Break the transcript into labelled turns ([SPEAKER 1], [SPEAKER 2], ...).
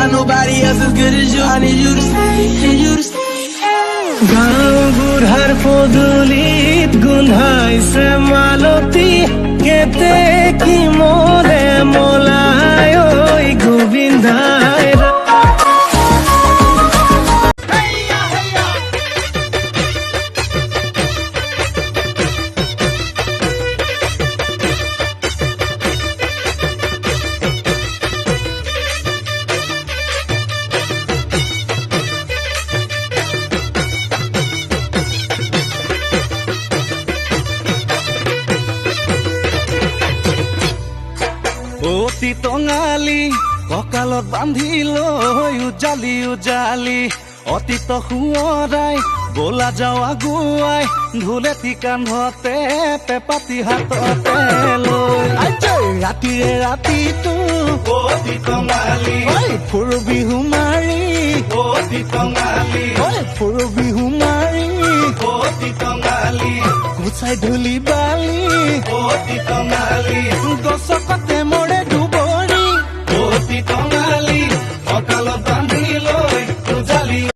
[SPEAKER 1] nobody else as good as you. I need you to stay, need you to stay.
[SPEAKER 2] গাঁও বুঢ়াৰ পদূলিত গোন্ধাইছে মালতী কেতে কি মৰে মলাই ঐ গোবিন্দাই অতি টঙালি কঁকালত বান্ধি লৈ উজালি উজালি অতীত সোঁৱৰাই বলা যাওঁ আগুৱাই ঢোলেটি কান্ধতে পেপাতি হাততে লৈ ৰাতিৰে ৰাতিটো অতি টঙালি ফুৰ বিহু মাৰি অতি টঙালি ফুৰ বিহু মাৰি অতি টঙালি গুচাই ধূলি বালি অতি টঙালি গছকতে মৰে